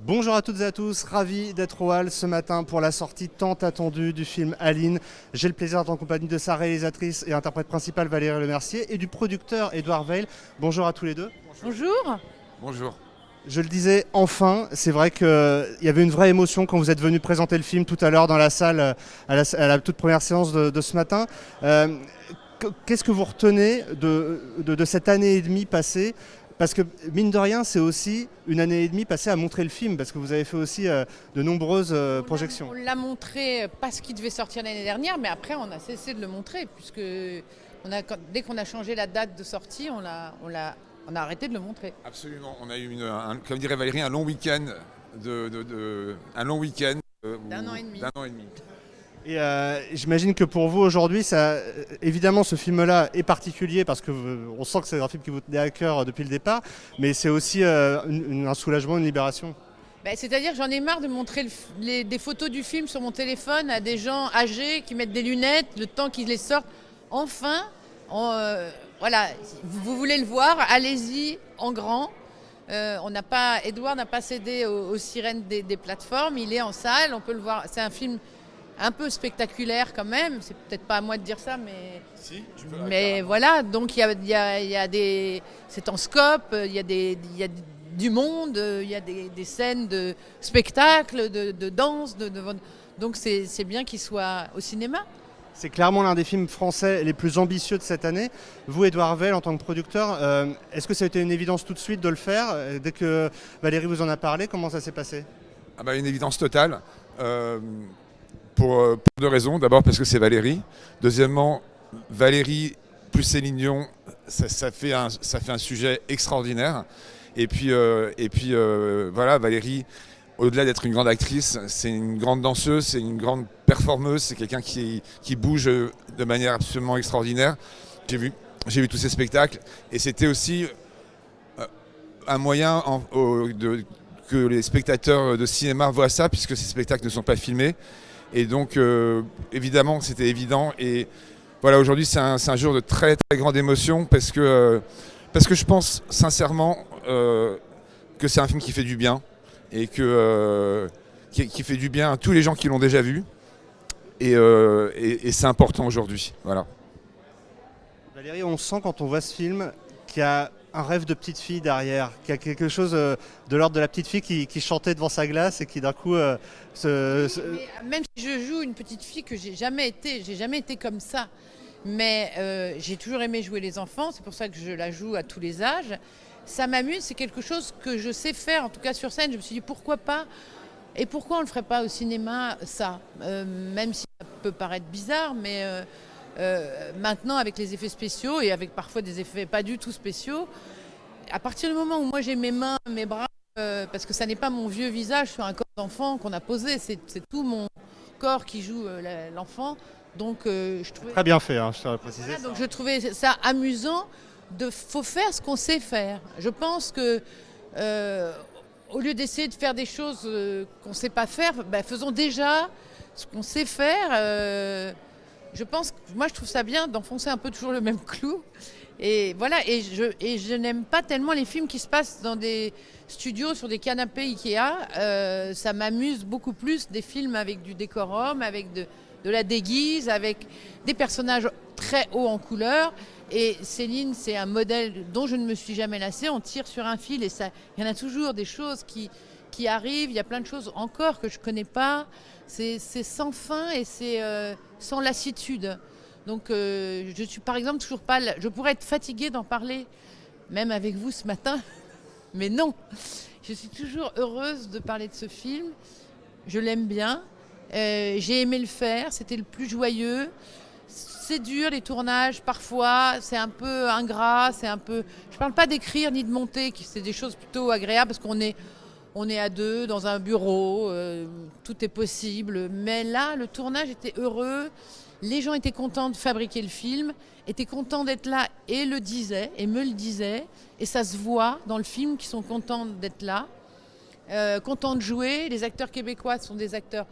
Bonjour à toutes et à tous, ravi d'être au Hall ce matin pour la sortie tant attendue du film Aline. J'ai le plaisir d'être en compagnie de sa réalisatrice et interprète principale Valérie Lemercier et du producteur Édouard Veil. Bonjour à tous les deux. Bonjour. Bonjour. Je le disais, enfin, c'est vrai qu'il y avait une vraie émotion quand vous êtes venu présenter le film tout à l'heure dans la salle à la toute première séance de ce matin. Qu'est-ce que vous retenez de cette année et demie passée? Parce que mine de rien, c'est aussi une année et demie passée à montrer le film, parce que vous avez fait aussi de nombreuses projections. On l'a montré parce qu'il devait sortir l'année dernière, mais après on a cessé de le montrer, puisque dès qu'on a changé la date de sortie, on a arrêté de le montrer. Absolument. On a eu, comme dirait Valérie, un long week-end un long week-end D'un an et demi. d'un an et demi. Et j'imagine que pour vous aujourd'hui, évidemment ce film-là est particulier parce que on sent que c'est un film qui vous tenait à cœur depuis le départ, mais c'est aussi un soulagement, une libération. C'est-à-dire que j'en ai marre de montrer des photos du film sur mon téléphone à des gens âgés qui mettent des lunettes, le temps qu'ils les sortent. Enfin, voilà, vous voulez le voir, allez-y en grand. Édouard n'a pas cédé aux sirènes des plateformes, il est en salle, on peut le voir. C'est un film un peu spectaculaire quand même, c'est peut-être pas à moi de dire ça, Si, tu peux mais voilà, donc il y a c'est en scope, il y a du monde, il y a des scènes de spectacle, de danse, donc c'est bien qu'il soit au cinéma. C'est clairement l'un des films français les plus ambitieux de cette année. Vous, Édouard Veil, en tant que producteur, est-ce que ça a été une évidence tout de suite de le faire? Dès que Valérie vous en a parlé, comment ça s'est passé? Une évidence totale. Pour deux raisons. D'abord parce que c'est Valérie. Deuxièmement, Valérie plus Céline Dion, ça fait un sujet extraordinaire. Et puis voilà, Valérie, au-delà d'être une grande actrice, c'est une grande danseuse, c'est une grande performeuse, c'est quelqu'un qui bouge de manière absolument extraordinaire. J'ai vu tous ces spectacles et c'était aussi un moyen que les spectateurs de cinéma voient ça, puisque ces spectacles ne sont pas filmés. Et donc, évidemment, c'était évident. Et voilà, aujourd'hui, c'est un jour de très, très grande émotion parce que je pense sincèrement que c'est un film qui fait du bien et qui fait du bien à tous les gens qui l'ont déjà vu. Et c'est important aujourd'hui. Voilà. Valérie, on sent quand on voit ce film qu'il y a un rêve de petite fille derrière, qu'il y a quelque chose de l'ordre de la petite fille qui chantait devant sa glace et qui d'un coup Mais même si je joue une petite fille que j'ai jamais été comme ça. Mais j'ai toujours aimé jouer les enfants, c'est pour ça que je la joue à tous les âges. Ça m'amuse, c'est quelque chose que je sais faire, en tout cas sur scène. Je me suis dit pourquoi pas, et pourquoi on ne le ferait pas au cinéma, ça, même si ça peut paraître bizarre, mais maintenant avec les effets spéciaux et avec parfois des effets pas du tout spéciaux, à partir du moment où moi j'ai mes mains, mes bras, parce que ça n'est pas mon vieux visage sur un corps d'enfant qu'on a posé, c'est tout mon corps qui joue l'enfant. Donc je trouvais très bien fait, hein, je tiens à le préciser. voilà, donc je trouvais ça amusant. Faut faire ce qu'on sait faire. Je pense que au lieu d'essayer de faire des choses qu'on ne sait pas faire, faisons déjà ce qu'on sait faire. Je pense, moi je trouve ça bien d'enfoncer un peu toujours le même clou. Et voilà, et je n'aime pas tellement les films qui se passent dans des studios sur des canapés Ikea. Ça m'amuse beaucoup plus des films avec du décorum, avec de la déguise, avec des personnages très hauts en couleur. Et Céline, c'est un modèle dont je ne me suis jamais lassée. On tire sur un fil et il y en a toujours des choses qui arrivent. Il y a plein de choses encore que je ne connais pas. C'est sans fin et c'est sans lassitude. Donc je suis par exemple toujours pas... Je pourrais être fatiguée d'en parler, même avec vous ce matin. Mais non, je suis toujours heureuse de parler de ce film. Je l'aime bien. J'ai aimé le faire, c'était le plus joyeux. C'est dur les tournages, parfois c'est un peu ingrat, je parle pas d'écrire ni de monter, c'est des choses plutôt agréables parce qu'on est à deux dans un bureau, tout est possible. Mais là, le tournage était heureux, les gens étaient contents de fabriquer le film, étaient contents d'être là et me le disaient, et ça se voit dans le film qu'ils sont contents d'être là, contents de jouer. Les acteurs québécois sont des acteurs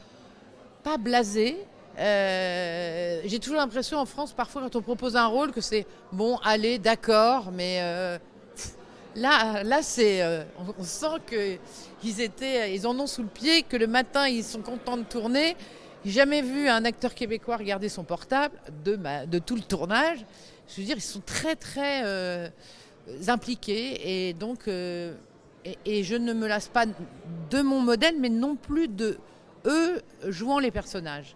pas blasé. J'ai toujours l'impression en France, parfois, quand on propose un rôle, que c'est bon, allez, d'accord, mais Là c'est, on sent qu'ils en ont sous le pied, que le matin ils sont contents de tourner. J'ai jamais vu un acteur québécois regarder son portable de tout le tournage. Je veux dire, ils sont très très impliqués et donc et je ne me lasse pas de mon modèle, mais non plus de eux jouant les personnages.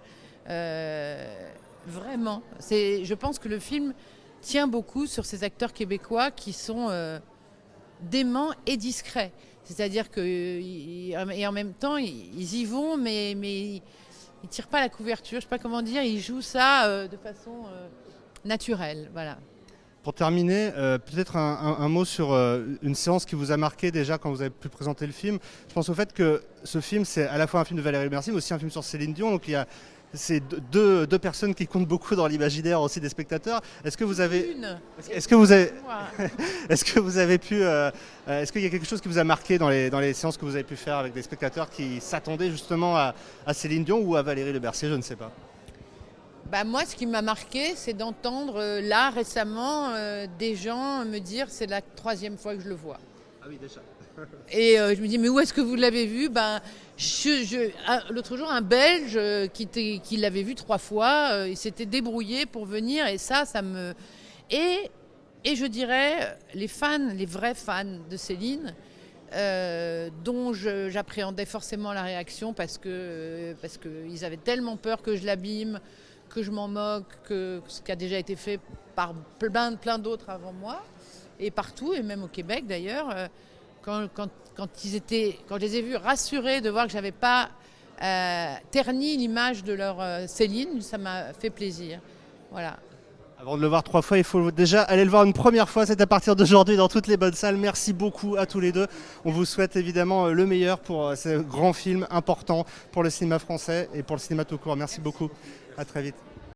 Vraiment, je pense que le film tient beaucoup sur ces acteurs québécois qui sont dément et discret. C'est-à-dire que et en même temps, ils y vont, mais ils tirent pas la couverture. Je sais pas comment dire. Ils jouent ça de façon naturelle. Voilà. Pour terminer, peut-être un mot sur une séance qui vous a marqué déjà quand vous avez pu présenter le film. Je pense au fait que ce film, c'est à la fois un film de Valérie Lemercier, mais aussi un film sur Céline Dion. Donc il y a ces deux personnes qui comptent beaucoup dans l'imaginaire aussi des spectateurs. Est-ce que vous avez, est-ce que vous avez, est-ce que vous avez pu, est-ce qu'il y a quelque chose qui vous a marqué dans les séances que vous avez pu faire avec des spectateurs qui s'attendaient justement à Céline Dion ou à Valérie Lemercier, je ne sais pas. Bah moi, ce qui m'a marqué, c'est d'entendre là récemment des gens me dire c'est la 3e fois que je le vois. Ah oui, déjà. Et je me dis mais où est-ce que vous l'avez vu? Ben l'autre jour un Belge qui l'avait vu 3 fois, il s'était débrouillé pour venir et ça me et je dirais les vrais fans de Céline. Dont j'appréhendais forcément la réaction parce que ils avaient tellement peur que je l'abîme, que je m'en moque, que ce qui a déjà été fait par plein d'autres avant moi, et partout, et même au Québec d'ailleurs, quand je les ai vus rassurés de voir que je n'avais pas terni l'image de leur Céline, ça m'a fait plaisir. Voilà. Avant de le voir 3 fois, il faut déjà aller le voir une première fois. C'est à partir d'aujourd'hui dans toutes les bonnes salles. Merci beaucoup à tous les deux. On vous souhaite évidemment le meilleur pour ce grand film important pour le cinéma français et pour le cinéma tout court. Merci beaucoup. À très vite.